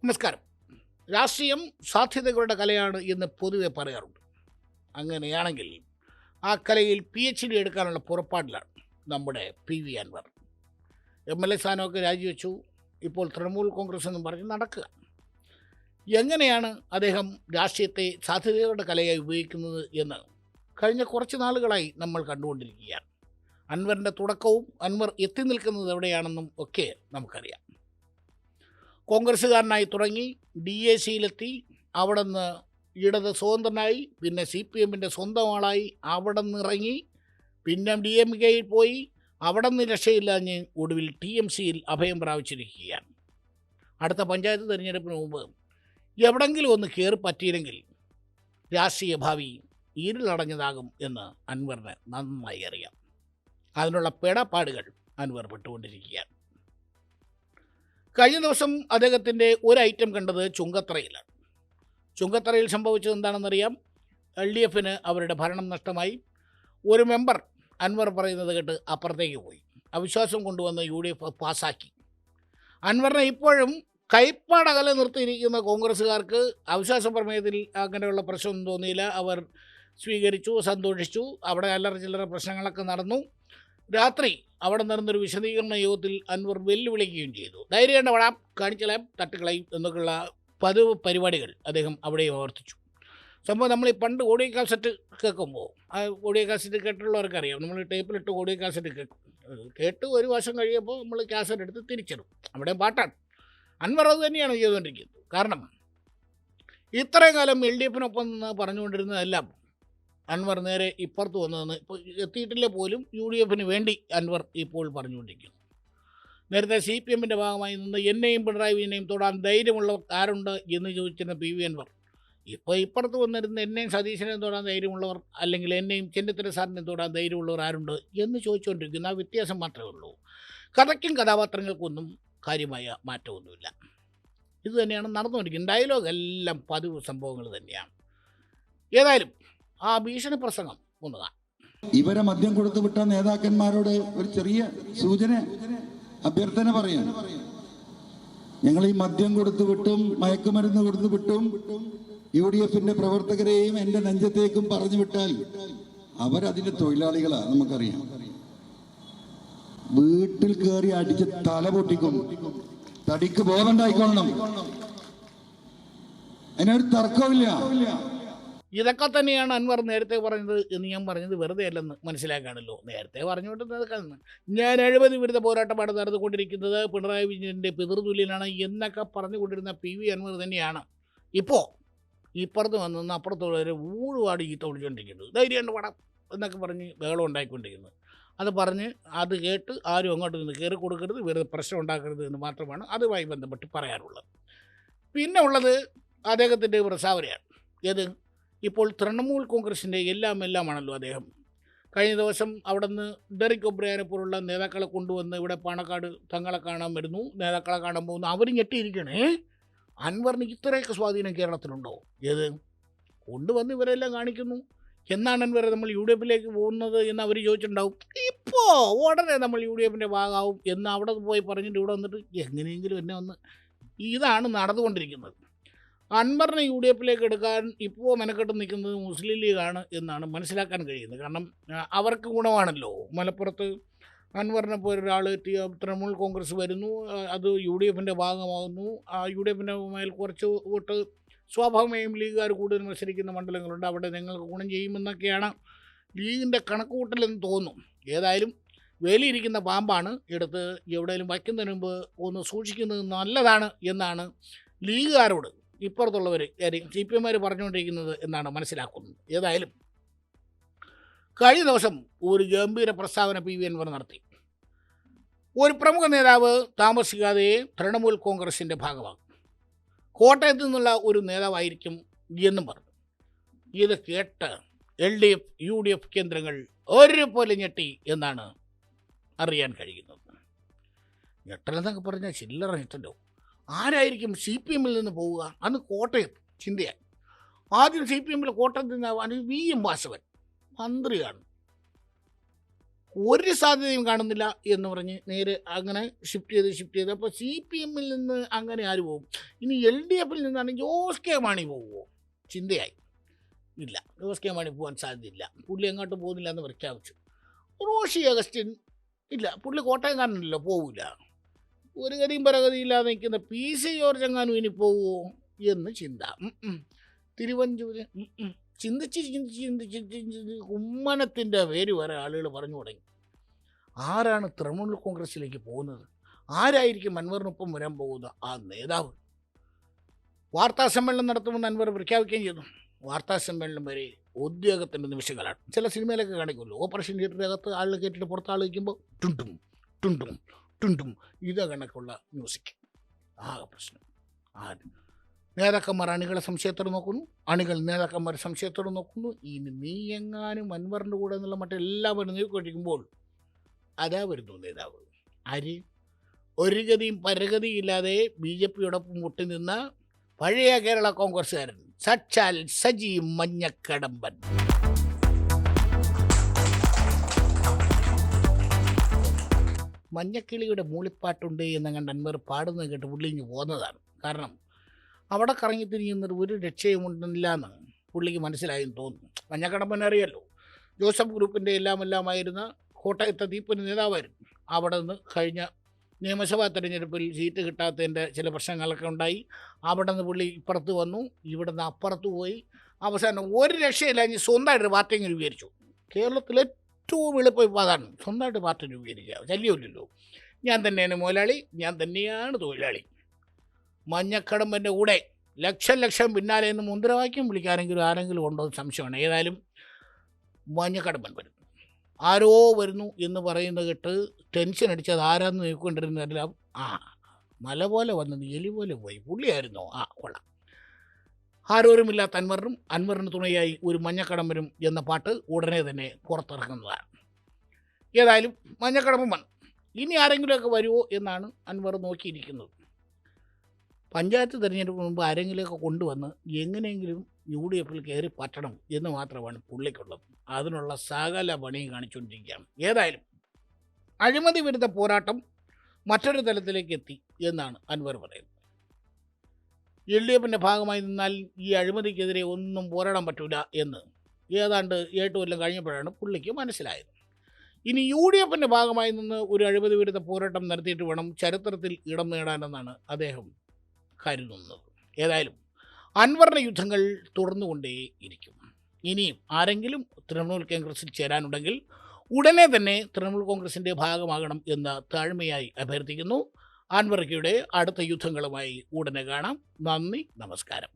നമസ്കാരം. രാഷ്ട്രീയം സാധ്യതകളുടെ കലയാണ് എന്ന് പൊതുവെ പറയാറുണ്ട്. അങ്ങനെയാണെങ്കിൽ ആ കലയിൽ PhD എടുക്കാനുള്ള പുറപ്പാടിലാണ് നമ്മുടെ PV അൻവർ. MLA സ്ഥാനമൊക്കെ രാജിവെച്ചു. ഇപ്പോൾ തൃണമൂൽ കോൺഗ്രസ് എന്നും പറഞ്ഞ് നടക്കുക. എങ്ങനെയാണ് അദ്ദേഹം രാഷ്ട്രീയത്തെ സാധ്യതകളുടെ കലയായി ഉപയോഗിക്കുന്നത് എന്ന് കഴിഞ്ഞ കുറച്ച് നാളുകളായി നമ്മൾ കണ്ടുകൊണ്ടിരിക്കുകയാണ്. അൻവറിൻ്റെ തുടക്കവും അൻവർ എത്തി നിൽക്കുന്നത് എവിടെയാണെന്നും ഒക്കെ നമുക്കറിയാം. കോൺഗ്രസ്സുകാരനായി തുടങ്ങി DACയിലെത്തി, അവിടെ നിന്ന് ഇടത് സ്വതന്ത്രനായി, പിന്നെ CPMൻ്റെ സ്വന്തം ആളായി, അവിടെ നിന്ന് ഇറങ്ങി, പിന്നെ DMKയിൽ പോയി, അവിടെ നിന്ന് രക്ഷയില്ലാഞ്ഞ് ഒടുവിൽ TMCയിൽ അഭയം പ്രാപിച്ചിരിക്കുകയാണ്. അടുത്ത പഞ്ചായത്ത് തിരഞ്ഞെടുപ്പിന് മുമ്പ് എവിടെങ്കിലും ഒന്ന് കയറി പറ്റിയില്ലെങ്കിൽ രാഷ്ട്രീയ ഭാവി ഇരുളടഞ്ഞതാകും എന്ന് അൻവറിന് നന്നായി അറിയാം. അതിനുള്ള പെടപ്പാടുകൾ അൻവർ പെട്ടുകൊണ്ടിരിക്കുകയാണ്. കഴിഞ്ഞ ദിവസം അദ്ദേഹത്തിൻ്റെ ഒരു ഐറ്റം കണ്ടത് ചുങ്കത്തറയിലാണ്. ചുങ്കത്തറയിൽ സംഭവിച്ചത് എന്താണെന്നറിയാം. LDFന് അവരുടെ ഭരണം നഷ്ടമായി. ഒരു മെമ്പർ അൻവർ പറയുന്നത് കേട്ട് അപ്പുറത്തേക്ക് പോയി അവിശ്വാസം കൊണ്ടുവന്ന് UDF പാസ്സാക്കി. അൻവറിനെ ഇപ്പോഴും കൈപ്പാടകലെ നിർത്തിയിരിക്കുന്ന കോൺഗ്രസ്സുകാർക്ക് അവിശ്വാസ പ്രമേയത്തിൽ അങ്ങനെയുള്ള പ്രശ്നമൊന്നും തോന്നിയില്ല. അവർ സ്വീകരിച്ചു, സന്തോഷിച്ചു. അവിടെ അല്ലറ ചില്ലറ പ്രശ്നങ്ങളൊക്കെ നടന്നു. രാത്രി അവിടെ നടന്നൊരു വിശദീകരണ യോഗത്തിൽ അൻവർ വെല്ലുവിളിക്കുകയും ചെയ്തു. ധൈര്യം വേണം, കാണിച്ചളയും തട്ടുകളയും എന്നൊക്കെയുള്ള പതിവ് പരിപാടികൾ അദ്ദേഹം അവിടെയും ആവർത്തിച്ചു. സംഭവം നമ്മൾ ഈ പണ്ട് ഓഡിയോ കാസറ്റ് കേൾക്കുമ്പോൾ, ആ ഓഡിയോ കാസറ്റ് കേട്ടുള്ളവർക്കറിയാം, നമ്മൾ ടേപ്പിലിട്ട് ഓഡിയോ കാസറ്റ് കേൾക്കും. കേട്ട് ഒരു വർഷം കഴിയുമ്പോൾ നമ്മൾ കാസറ്റ് എടുത്ത് തിരിച്ചിടും. അവിടെ പാട്ടാണ്. അൻവർ അത് തന്നെയാണ് ചെയ്തുകൊണ്ടിരിക്കുന്നത്. കാരണം ഇത്രയും കാലം LDFനൊപ്പം നിന്ന് പറഞ്ഞുകൊണ്ടിരുന്നതെല്ലാം അൻവർ നേരെ ഇപ്പുറത്ത് വന്നതെന്ന് ഇപ്പോൾ എത്തിയിട്ടില്ല പോലും UDFന് വേണ്ടി അൻവർ ഇപ്പോൾ പറഞ്ഞുകൊണ്ടിരിക്കുന്നു. നേരത്തെ CPMൻ്റെ ഭാഗമായി നിന്ന് എന്നെയും പിണറായി വിജയനെയും തൊടാൻ ധൈര്യമുള്ളവർ ആരുണ്ട് എന്ന് ചോദിച്ചിരുന്ന PV അൻവർ ഇപ്പോൾ ഇപ്പുറത്ത് വന്നിരുന്ന എന്നെയും സതീശനെയും തൊടാൻ ധൈര്യമുള്ളവർ, അല്ലെങ്കിൽ എന്നെയും ചെന്നിത്തല സാറിനെയും തൊടാൻ ധൈര്യമുള്ളവർ ആരുണ്ട് എന്ന് ചോദിച്ചുകൊണ്ടിരിക്കുന്നു. ആ വ്യത്യാസം മാത്രമേ ഉള്ളൂ. കഥയ്ക്കും കഥാപാത്രങ്ങൾക്കൊന്നും കാര്യമായ മാറ്റമൊന്നുമില്ല. ഇത് തന്നെയാണ് നടന്നുകൊണ്ടിരിക്കുന്നത്. ഡയലോഗ് എല്ലാം പതിവ് സംഭവങ്ങൾ തന്നെയാണ്. ഏതായാലും ആ ഭീഷണി പ്രസംഗം ഒന്ന് കാണാം. ഇവരെ മദ്യം കൊടുത്തു വിട്ട നേതാക്കന്മാരോട് ഒരു ചെറിയ സൂചന, അഭ്യർത്ഥന പറയാം. ഞങ്ങൾ ഈ മദ്യം കൊടുത്തു വിട്ടും മയക്കുമരുന്ന് കൊടുത്തു വിട്ടും UDFന്റെ പ്രവർത്തകരെയും എന്റെ നെഞ്ചത്തേക്കും പറഞ്ഞു വിട്ടാൽ അവരതിന്റെ തൊഴിലാളികളാ. നമുക്കറിയാം. വീട്ടിൽ കയറി അടിച്ച് തല പൊട്ടിക്കും. തടിക്ക് ബോധമുണ്ടായിക്കൊള്ളണം. അതിനൊരു തർക്കമില്ല. ഇതൊക്കെ തന്നെയാണ് അൻവർ നേരത്തെ പറഞ്ഞത് എന്ന് ഞാൻ പറഞ്ഞത് വെറുതെ അല്ലെന്ന് മനസ്സിലാക്കാണല്ലോ. നേരത്തെ പറഞ്ഞുകൊണ്ടിരുന്നത് ഞാൻ അഴിമതി വിരുദ്ധ പോരാട്ടമാണ് നടന്നുകൊണ്ടിരിക്കുന്നത്, പിണറായി വിജയൻ്റെ പിതൃതുല്യനാണ് എന്നൊക്കെ പറഞ്ഞുകൊണ്ടിരുന്ന PV അൻവർ തന്നെയാണ് ഇപ്പോൾ ഇപ്പുറത്ത് വന്ന് അപ്പുറത്തുള്ളവരെ ഊടുപാട് ഈത്ത വിളിച്ചുകൊണ്ടിരിക്കുന്നത്. ധൈര്യം പടം എന്നൊക്കെ പറഞ്ഞ് ബഹളം ഉണ്ടായിക്കൊണ്ടിരിക്കുന്നത്. അത് പറഞ്ഞ് അത് കേട്ട് ആരും അങ്ങോട്ട് നിന്ന് കയറി കൊടുക്കരുത്, വെറുതെ പ്രശ്നം ഉണ്ടാക്കരുത് എന്ന് മാത്രമാണ് അതുമായി ബന്ധപ്പെട്ട് പറയാനുള്ളത്. പിന്നെ ഉള്ളത് അദ്ദേഹത്തിൻ്റെ പ്രസ്താവനയാണ്. ഏത് ഇപ്പോൾ തൃണമൂൽ കോൺഗ്രസിൻ്റെ എല്ലാമാണല്ലോ അദ്ദേഹം. കഴിഞ്ഞ ദിവസം അവിടെ നിന്ന് ഡെറിക് ഒബ്രയാനെ പോലുള്ള നേതാക്കളെ കൊണ്ടുവന്ന് ഇവിടെ പാണക്കാട് തങ്ങളെ കാണാൻ വരുന്നു, നേതാക്കളെ കാണാൻ പോകുന്നു. അവർ ഞെട്ടിയിരിക്കണേ, അൻവറിന് ഇത്രയൊക്കെ സ്വാധീനം കേരളത്തിലുണ്ടോ? ഏത് കൊണ്ടുവന്ന് ഇവരെല്ലാം കാണിക്കുന്നു. എന്നാണ് അൻവർ നമ്മൾ UDFിലേക്ക് പോകുന്നത് എന്ന് അവർ ചോദിച്ചിട്ടുണ്ടാവും. ഇപ്പോൾ ഉടനെ നമ്മൾ UDFൻ്റെ ഭാഗമാവും എന്ന് അവിടെ പോയി പറഞ്ഞിട്ട് ഇവിടെ വന്നിട്ട് എങ്ങനെയെങ്കിലും എന്നെ വന്ന് ഇതാണ് നടന്നുകൊണ്ടിരിക്കുന്നത്. അൻവറിനെ UDFിലേക്ക് എടുക്കാൻ ഇപ്പോൾ മെനക്കെട്ട് നിൽക്കുന്നത് മുസ്ലിം ലീഗാണ് എന്നാണ് മനസ്സിലാക്കാൻ കഴിയുന്നത്. കാരണം അവർക്ക് ഗുണമാണല്ലോ. മലപ്പുറത്ത് അൻവറിനെ പോലൊരാൾ തൃണമൂൽ കോൺഗ്രസ് വരുന്നു, അത് UDFിൻ്റെ ഭാഗമാകുന്നു. ആ UDFിൻ്റെ മേൽ കുറച്ച് വോട്ട് സ്വാഭാവികമായും ലീഗുകാർ കൂടുതൽ മത്സരിക്കുന്ന മണ്ഡലങ്ങളുണ്ട്, അവിടെ നിങ്ങൾക്ക് ഗുണം ചെയ്യുമെന്നൊക്കെയാണ് ലീഗിൻ്റെ കണക്കുകൂട്ടലെന്ന് തോന്നും. ഏതായാലും വേലിയിരിക്കുന്ന പാമ്പാണ്, എടുത്ത് എവിടെയെങ്കിലും വയ്ക്കുന്നതിന് മുമ്പ് ഒന്ന് സൂക്ഷിക്കുന്നത് നല്ലതാണ് എന്നാണ് ലീഗുകാരോട് ഇപ്പുറത്തുള്ളവർ CPMമാർ പറഞ്ഞുകൊണ്ടിരിക്കുന്നത് എന്നാണ് മനസ്സിലാക്കുന്നത്. ഏതായാലും കഴിഞ്ഞ ദിവസം ഒരു ഗംഭീര പ്രസ്താവന PV അൻവർ നടത്തി. ഒരു പ്രമുഖ നേതാവ് താമസിക്കാതെ തൃണമൂൽ കോൺഗ്രസിൻ്റെ ഭാഗമാകും, കോട്ടയത്ത് നിന്നുള്ള ഒരു നേതാവായിരിക്കും എന്നും പറഞ്ഞു. ഇത് കേട്ട് LDF UDF കേന്ദ്രങ്ങൾ ഒരുപോലെ ഞെട്ടി എന്നാണ് അറിയാൻ കഴിയുന്നത്. ഞെട്ടലെന്നൊക്കെ പറഞ്ഞാൽ ചില്ലറ ഞെട്ടല്ലോ. ആരായിരിക്കും CPMൽ നിന്ന് പോവുക? അന്ന് കോട്ടയത്ത് ചിന്തയായി. ആദ്യം CPMൽ കോട്ടയത്ത് നിന്ന് VM വാസവൻ മന്ത്രിയാണ്. ഒരു സാധ്യതയും കാണുന്നില്ല എന്ന് പറഞ്ഞ് നേരെ അങ്ങനെ ഷിഫ്റ്റ് ചെയ്ത് അപ്പോൾ CPM നിന്ന് അങ്ങനെ ആര് പോകും? ഇനി LDF നിന്നാണ് ജോസ് കെ മാണി പോകുമോ? ചിന്തയായി. ഇല്ല, ജോസ് കെ മാണി പോകാൻ സാധ്യതയില്ല. പുള്ളി എങ്ങോട്ടും പോകുന്നില്ല എന്ന് പ്രഖ്യാപിച്ചു. റോഷി അഗസ്റ്റിൻ ഇല്ല, പുള്ളി കോട്ടയംകാരനല്ലോ, പോവില്ല. ഒരു ഗതിയും പരഗതിയില്ലാതെ നിൽക്കുന്ന PC ജോർജ് എങ്ങാനും ഇനി പോവുമോ എന്ന് ചിന്ത. തിരുവഞ്ചൂര് ചിന്തിച്ച് കുമ്മനത്തിൻ്റെ പേര് വരെ ആളുകൾ പറഞ്ഞു തുടങ്ങി. ആരാണ് തൃണമൂൽ കോൺഗ്രസിലേക്ക് പോകുന്നത്? ആരായിരിക്കും അൻവറിനൊപ്പം വരാൻ പോകുന്ന ആ നേതാവ്? വാർത്താ സമ്മേളനം നടത്തുമെന്ന് അൻവർ പ്രഖ്യാപിക്കുകയും ചെയ്തു. വാർത്താ സമ്മേളനം വരെ ഉദ്യോഗത്തിൻ്റെ നിമിഷങ്ങളാണ്. ചില സിനിമയിലൊക്കെ കാണിക്കുമല്ലോ, ഓപ്പറേഷൻ തിയേറ്ററിനകത്ത് ആളുകൾ കേട്ടിട്ട് പുറത്ത് ആൾ വയ്ക്കുമ്പോൾ ടുണ്ടും ടുണ്ടും ടുണ്ടും ഇത് കണക്കുള്ള മ്യൂസിക്. ആകെ പ്രശ്നം. നേതാക്കന്മാർ അണികളെ സംശയത്തോടെ നോക്കുന്നു, അണികൾ നേതാക്കന്മാർ സംശയത്തോടെ നോക്കുന്നു. ഇനി നീ എങ്ങാനും അൻവറിൻ്റെ കൂടെ എന്നുള്ള മറ്റെല്ലാവരും നീക്കൊണ്ടിരിക്കുമ്പോൾ അതാ വരുന്നു നേതാവ്. ആര്? ഒരു ഗതിയും പരഗതിയില്ലാതെ BJPയോടൊപ്പം മുട്ടി നിന്ന പഴയ കേരള കോൺഗ്രസ്സുകാരൻ സാക്ഷാൽ സജി മഞ്ഞക്കടമ്പൻ. മഞ്ഞക്കിളിയുടെ മൂളിപ്പാട്ടുണ്ട് എന്നങ്ങണ്ട് അൻവർ പാടുന്നത് കേട്ട് പുള്ളിങ്ങ് പോകുന്നതാണ്. കാരണം അവിടെ കറങ്ങി തിരിയുന്നത് ഒരു രക്ഷയുമുണ്ടില്ല എന്ന് പുള്ളിക്ക് മനസ്സിലായെന്ന് തോന്നുന്നു. മഞ്ഞക്കടമ്പൻ അറിയാലോ, ജോസഫ് ഗ്രൂപ്പിൻ്റെ എല്ലാമായിരുന്ന കോട്ടയത്തെ തീപ്പൊരി നേതാവായിരുന്നു. അവിടെ നിന്ന് കഴിഞ്ഞ നിയമസഭാ തെരഞ്ഞെടുപ്പിൽ സീറ്റ് കിട്ടാത്തതിൻ്റെ ചില പ്രശ്നങ്ങളൊക്കെ ഉണ്ടായി. അവിടെ നിന്ന് പുള്ളി ഇപ്പുറത്ത് വന്നു, ഇവിടെ നിന്ന് അപ്പുറത്ത് പോയി. അവസാനം ഒരു രക്ഷയില്ല, ഇനി സ്വന്തമായിട്ട് പാർട്ടി രൂപീകരിച്ചു. കേരളത്തിലെ ഏറ്റവും എളുപ്പം ഇപ്പോൾ അതാണ്, സ്വന്തമായിട്ട് പാർട്ടി രൂപീകരിക്കുക. ശല്യമില്ലല്ലോ. ഞാൻ തന്നെയാണ് മുതലാളി, ഞാൻ തന്നെയാണ് തൊഴിലാളി. മഞ്ഞക്കടമ്പൻ്റെ കൂടെ ലക്ഷം പിന്നാലെ നിന്ന് മുദ്രാവാക്യം ആരെങ്കിലും ഉണ്ടോ എന്ന് സംശയമാണ്. ഏതായാലും മഞ്ഞക്കടമ്പൻ വരും. ആരോ വരുന്നു എന്ന് പറയുന്നത് കേട്ട് ടെൻഷൻ അടിച്ചത് ആരാന്ന് നോക്കിക്കൊണ്ടിരുന്നെല്ലാം മല പോലെ വന്നത് എലി പോലെ പോയി. പുള്ളിയായിരുന്നോ? കൊള്ളാം. ആരോരുമില്ലാത്ത അൻവറിന് തുണയായി ഒരു മഞ്ഞക്കടമ്പനും എന്ന പാട്ട് ഉടനെ തന്നെ പുറത്തിറങ്ങുന്നതാണ്. ഏതായാലും മഞ്ഞക്കടമ്പൻ വന്നു. ഇനി ആരെങ്കിലുമൊക്കെ വരുമോ എന്നാണ് അൻവർ നോക്കിയിരിക്കുന്നത്. പഞ്ചായത്ത് തിരഞ്ഞെടുപ്പിന് മുമ്പ് ആരെങ്കിലുമൊക്കെ കൊണ്ടുവന്ന് എങ്ങനെയെങ്കിലും UDF കയറി പറ്റണം എന്ന് മാത്രമാണ് പുള്ളിക്കുള്ളത്. അതിനുള്ള സകല പണിയും കാണിച്ചുകൊണ്ടിരിക്കുകയാണ്. ഏതായാലും അഴിമതി വിരുദ്ധ പോരാട്ടം മറ്റൊരു തലത്തിലേക്ക് എത്തി എന്നാണ് അൻവർ പറയുന്നത്. LDFിൻ്റെ ഭാഗമായി നിന്നാൽ ഈ അഴിമതിക്കെതിരെ ഒന്നും പോരാടാൻ പറ്റില്ല എന്ന് ഏതാണ്ട് 8 കൊല്ലം കഴിഞ്ഞപ്പോഴാണ് പുള്ളിക്ക് മനസ്സിലായത്. ഇനി UDFിൻ്റെ ഭാഗമായി നിന്ന് ഒരു അഴിമതി വിരുദ്ധ പോരാട്ടം നടത്തിയിട്ട് വേണം ചരിത്രത്തിൽ ഇടം നേടാനെന്നാണ് അദ്ദേഹം കരുതുന്നത്. ഏതായാലും അൻവറിൻ്റെ യുദ്ധങ്ങൾ തുടർന്നുകൊണ്ടേയിരിക്കും. ഇനിയും ആരെങ്കിലും തൃണമൂൽ കോൺഗ്രസിൽ ചേരാനുണ്ടെങ്കിൽ ഉടനെ തന്നെ തൃണമൂൽ കോൺഗ്രസിൻ്റെ ഭാഗമാകണം എന്ന് താഴ്മയായി അഭ്യർത്ഥിക്കുന്നു. അൻവറിക്കയുടെ അടുത്ത യുദ്ധങ്ങളുമായി ഉടനെ കാണാം. നന്ദി, നമസ്കാരം.